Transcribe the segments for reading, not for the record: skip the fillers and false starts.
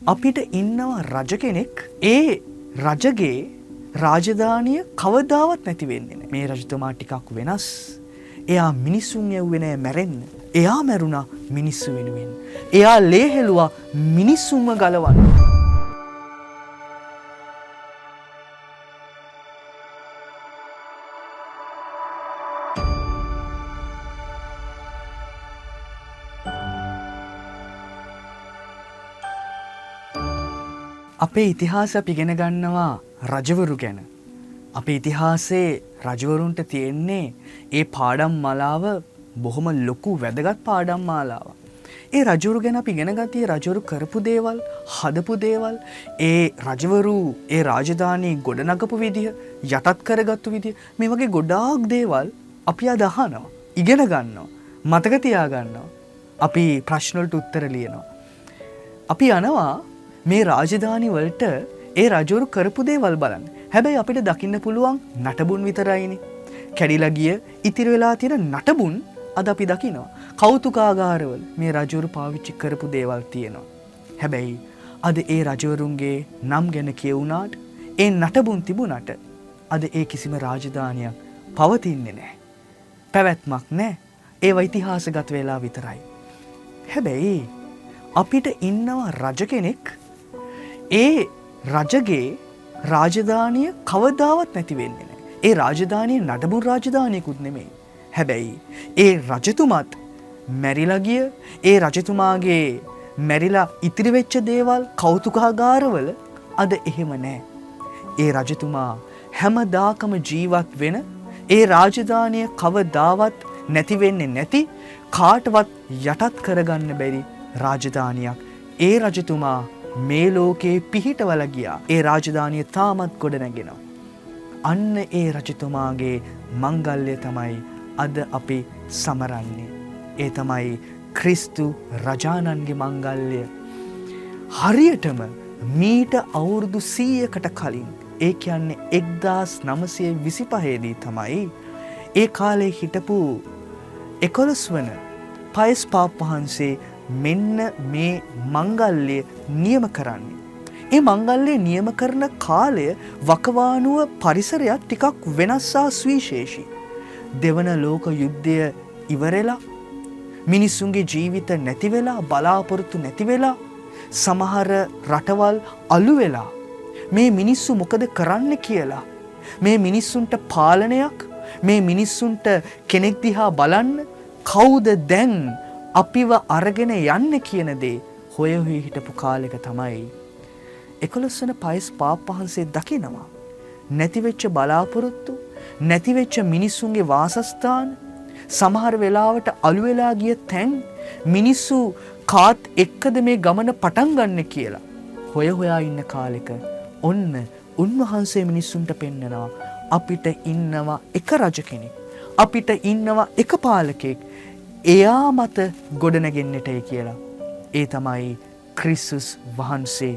අපිට ඉන්නවා රජ කෙනෙක් ඒ රජගේ රාජධානිය කවදාවත් නැති වෙන්නේ නැහැ. මේ රජතුමා ටිකක් වෙනස්. එයා මිනිසුන් යවුවේ නැහැ මැරෙන්න. එයා මැරුණා මිනිස්සු වෙනුවෙන්. එයා ලේ හෙළුවා මිනිස්සුන්ව ගලවන්න. අපේ ඉතිහාසය අපි ඉගෙන ගන්නවා රජවරු ගැන. අපේ ඉතිහාසයේ රජවරුන්ට තියෙන්නේ ඒ පාඩම් මාලාව බොහොම ලොකු වැදගත් පාඩම් මාලාවක්. ඒ රජවරු ගැන අපි ඉගෙන ගත්තේ රජවරු කරපු දේවල්, හදපු දේවල්, ඒ රජවරු ඒ රාජධානී ගොඩනගපු විදිය, යටත් කරගත්තු විදිය, මේ වගේ ගොඩාක් දේවල් අපි අද අහනවා, ඉගෙන ගන්නවා, මතක තියා ගන්නවා. අපි ප්‍රශ්න වලට උත්තර ලියනවා. අපි යනවා මේ රාජධානි වලට ඒ රජවරු කරපු දේවල් බලන්න. හැබැයි අපිට දකින්න පුළුවන් නටබුන් විතරයිනේ. කැඩිලා ගිය ඉතිරි වෙලා තියෙන නටබුන් අද අපි දකිනවා. කෞතුකාගාරවල මේ රජවරු පාවිච්චි කරපු දේවල් තියෙනවා. හැබැයි අද ඒ රජවරුන්ගේ නම් ගැන කියුණාට, ඒ නටබුන් තිබුණාට අද ඒ කිසිම රාජධානියක් පවතින්නේ නැහැ. පැවැත්මක් නැහැ. ඒවා ඉතිහාසගත වෙලා විතරයි. හැබැයි අපිට ඉන්නවා රජ කෙනෙක් ඒ රජගේ රාජධානිය කවදාවත් නැති වෙන්නේ නැහැ. ඒ රාජධානිය නඩබුන් රාජධානියකුත් නෙමෙයි. හැබැයි ඒ රජතුමත් මැරිලා ගිය, ඒ රජතුමාගේ මැරිලා ඉතිරි වෙච්ච දේවල් කෞතුකාගාරවල අද එහෙම නැහැ. ඒ රජතුමා හැමදාකම ජීවත් වෙන, ඒ රාජධානිය කවදාවත් නැති වෙන්නේ නැති, කාටවත් යටත් කරගන්න බැරි රාජධානියක්. ඒ රජතුමා මේ ලෝකේ පිහිටවල ගියා. ඒ රාජධානිය තාමත් ගොඩ නැගෙනවා. අන්න ඒ රජතුමාගේ මංගල්‍ය තමයි අද අපි සමරන්නේ. ඒ තමයි ක්‍රිස්තු රජාණන්ගේ මංගල්‍ය. හරියටම මීට අවුරුදු 100කට කලින්, ඒ කියන්නේ 1925 දී තමයි ඒ කාලේ හිටපු 11 වන පයස් පාප් වහන්සේ මෙන්න මේ මංගල්‍ය නියම කරන්නේ. ඒ මංගල්‍ය නියම කරන කාලය වකවානුව පරිසරයක් ටිකක් වෙනස් හා සුවිශේෂී. දෙවන ලෝක යුද්ධය ඉවරලා, මිනිස්සුන්ගේ ජීවිත නැති වෙලා, බලාපොරොත්තු නැති වෙලා, සමහර රටවල් අලු වෙලා, මේ මිනිස්සු මොකද කරන්න කියලා, මේ මිනිස්සුන්ට පාලනයක්, මේ මිනිස්සුන්ට කෙනෙක් දිහා බලන්න, කවුද දැන් අපිව අරගෙන යන්නේ කියන දේ හොය හිටපු කාලෙක තමයි 11 වන පයස් පාප් වහන්සේ දකිනවා. නැතිවෙච්ච බලාපොරොත්තු, නැතිවෙච්ච මිනිස්සුන්ගේ වාසස්ථාන, සමහර වෙලාවට අලු වෙලා ගිය තැන්, මිනිස්සු කාත් එක්කද මේ ගමන පටන් ගන්න කියලා හොය හොයා ඉන්න කාලෙක ඔන්න උන්වහන්සේ මිනිස්සුන්ට පෙන්නනවා අපිට ඉන්නවා එක රජ කෙනෙක්, අපිට ඉන්නවා එක පාලකෙක්, එයා මත ගොඩනැගෙන්නටයි කියලා. ඒ තමයි ක්‍රිස්තුස් වහන්සේ.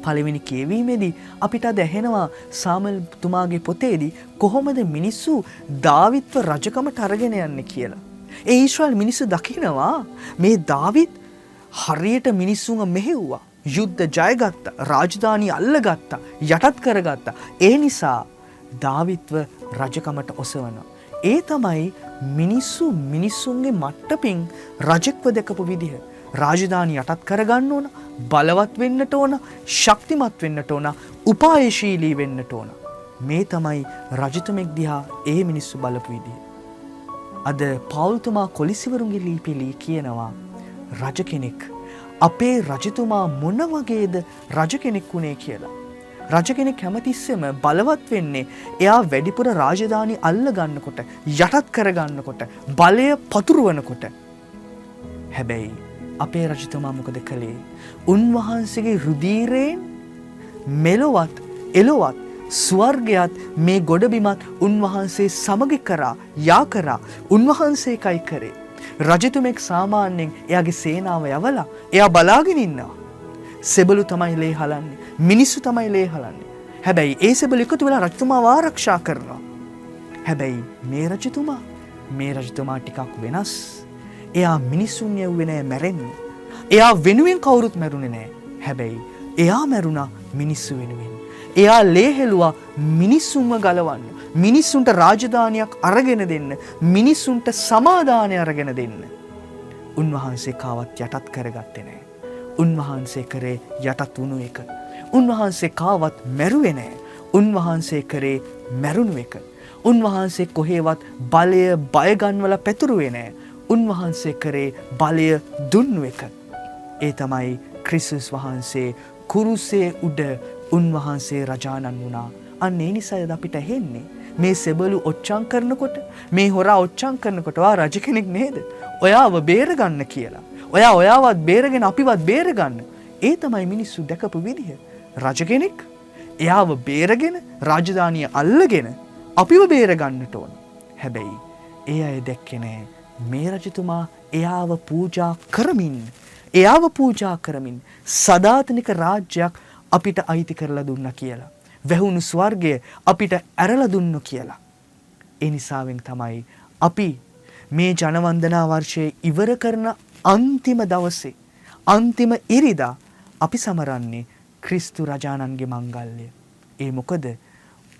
පළවෙනි කියවීමේදී අපිට අද ඇහෙනවා සාමුවෙල් තුමාගේ පොතේදී කොහොමද මිනිස්සු දාවිත්ව රජකමට අරගෙන යන්නේ කියලා. ඒ ඊශ්‍රායල් මිනිස්සු දකිනවා මේ දාවිත් හරියට මිනිස්සුන්ව මෙහෙව්වා, යුද්ධ ජයගත්තා, රාජධානිය අල්ලගත්තා, යටත් කරගත්තා. ඒ නිසා දාවිත්ව රජකමට ඔසවනවා. ඒ තමයි මිනිස්සු මිනිස්සුන්ගේ මට්ටමින් රජෙක්ව දැකපු විදිහ. රාජධානිය යටත් කරගන්න ඕන, බලවත් වෙන්නට ඕන, ශක්තිමත් වෙන්නට ඕන, උපායශීලී වෙන්නට ඕන. මේ තමයි රජතුමෙක් දිහා ඒ මිනිස්සු බලපු විදිහ. අද පෞල්තුමා කොලිසිවරුන්ගේ ලිපිලී කියනවා රජ කෙනෙක්, අපේ රජතුමා මොන වගේද රජ කෙනෙක් වුණේ කියලා. රජ කෙනෙක් හැමතිස්සෙම බලවත් වෙන්නේ එයා වැඩිපුර රාජධානි අල්ල ගන්නකොට, යටත් කරගන්නකොට, බලය පතුරවනකොට. හැබැයි අපේ රජතුමා මොකද කළේ? උන්වහන්සේගේ රුධිරයෙන් මෙලොවත් එලොවත් ස්වර්ගයත් මේ ගොඩබිමත් උන්වහන්සේ සමග කරා, යා කරා. උන්වහන්සේකයි කරේ. රජතුමෙක් සාමාන්‍යයෙන් එයාගේ සේනාව යවලා එයා බලාගෙන ඉන්නවා. සෙබළු තමයි ලේ හලන්නේ, මිනිස්සු තමයි ලේ හලන්නේ. හැබැයි ඒ සෙබළු එකතු වෙලා රජතුමාව ආරක්ෂා කරනවා. හැබැයි මේ රජතුමා ටිකක් වෙනස්. එයා මිනිස්සුන් යවුවේ නැහැ මැරෙන්න. එයා වෙනුවෙන් කවුරුත් මැරුණේ නැහැ. හැබැයි එයා මැරුණා මිනිස්සු වෙනුවෙන්. එයා ලේහෙළුවා මිනිස්සුන්ව ගලවන්න. මිනිස්සුන්ට රාජධානියක් අරගෙන දෙන්න. මිනිස්සුන්ට සමාදානය අරගෙන දෙන්න. උන්වහන්සේ කාවත් යටත් කරගත්තේ නැහැ. උන්වහන්සේ කරේ යටත් වුණු එක. උන්වහන්සේ කාවත් මැරුවේ නැහැ. උන්වහන්සේ කරේ මැරුණු එක. උන්වහන්සේ කොහේවත් බලය බය ගන්වලා පැතුරුවේ නැහැ. උන්වහන්සේ කරේ බලය දුන්නු එක. ඒ තමයි ක්‍රිස්තුස් වහන්සේ කුරුසේ උඩ උන්වහන්සේ රජාණන් වුණා. අන්න ඒ නිසාද අපිට ඇහෙන්නේ මේ සෙබළු ඔච්චම් කරනකොට, මේ හොරා ඔච්චම් කරනකොට වා රජ කෙනෙක් නේද? ඔයාව බේරගන්න කියලා. ඔයාවත් බේරගෙන අපිවත් බේරගන්න. ඒ තමයි මිනිස්සු දැකපු විදිහ. රජ කෙනෙක් එයාව බේරගෙන රාජධානිය අල්ලගෙන අපිව බේරගන්නට ඕන. හැබැයි ඒ අය දැක්කේ නෑ මේ රජතුමා එයාව පූජා කරමින් සදාතනික රාජ්‍යයක් අපිට අයිති කරලා දුන්නා කියලා. වැහුණු ස්වර්ගය අපිට ඇරලා දුන්නු කියලා. ඒ නිසාවෙන් තමයි අපි මේ ජනවන්දනා වර්ෂයේ ඉවර කරන අන්තිම දවසේ අන්තිම ඉරිදා අපි සමරන්නේ ක්‍රිස්තු රජාණන්ගේ මංගල්‍යය. ඒ මොකද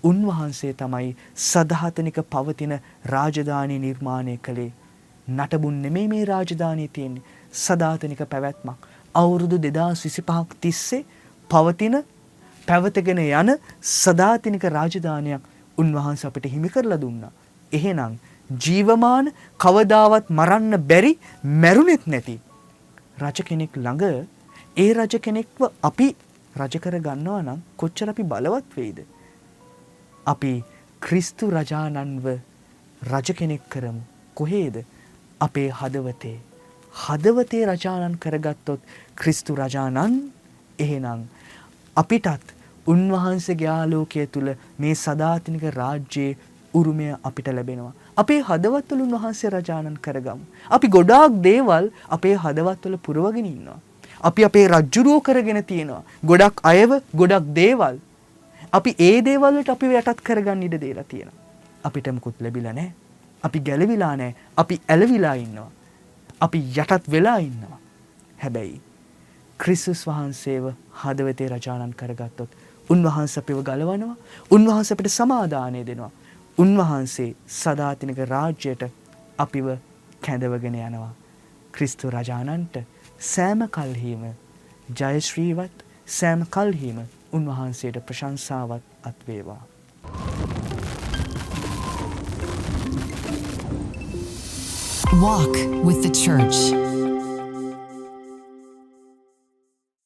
උන්වහන්සේ තමයි සදාතනික පවතින රාජධානිය නිර්මාණය කළේ. නටබුන් නෙමෙයි මේ රාජධානිය තියෙන්නේ. සදාතනික පැවැත්මක්. අවුරුදු 2025ක් තිස්සේ පැවතගෙන යන සදාතනික රාජධානියක් උන්වහන්සේ අපිට හිමි කරලා දුන්නා. එහෙනම් ජීවමාන කවදාවත් මරන්න බැරි මැරුණෙත් නැති රජ කෙනෙක් ළඟ ඒ රජ කෙනෙක්ව අපි රජ කර ගන්නවා නම් කොච්චර අපි බලවත් වෙයිද? අපි ක්‍රිස්තු රජාණන්ව රජ කෙනෙක් කරමු. කොහේද? අපේ හදවතේ. හදවතේ රජාණන් කරගත්තොත් ක්‍රිස්තු රජාණන්, එහෙනම් අපිටත් උන්වහන්සේගේ ආලෝකය තුල මේ සදාතනික රාජ්‍යයේ උරුමය අපිට ලැබෙනවා. අපේ හදවත්වල උන්වහන්සේ රජාණන් කරගමු. අපි ගොඩාක් දේවල් අපේ හදවත්වල පුරවගෙන ඉන්නවා. අපි අපේ රජ්ජුරුවෝ කරගෙන තියෙනවා. ගොඩක් අයව, ගොඩක් දේවල්. අපි ඒ දේවල් වලට අපිව යටත් කරගන්න ඉඩ දීලා තියෙනවා. අපිට මුකුත් ලැබිලා නැහැ. අපි ගැලවිලා නැහැ. අපි ඇලවිලා ඉන්නවා. අපි යටත් වෙලා ඉන්නවා. හැබැයි ක්‍රිස්තුස් වහන්සේව හදවතේ රජාණන් කරගත්තොත් උන්වහන්සේ අපිව ගලවනවා. උන්වහන්සේ අපිට සමාදානය දෙනවා. උන්වහන්සේ සදාතනික රාජ්‍යයට අපිව කැඳවගෙන යනවා. ක්‍රිස්තු රජාණන්ට සෑම කල්හිම ජයශ්‍රීවත්, සෑම කල්හිම උන්වහන්සේට ප්‍රශංසාවත් අත් වේවා. Walk with the Church.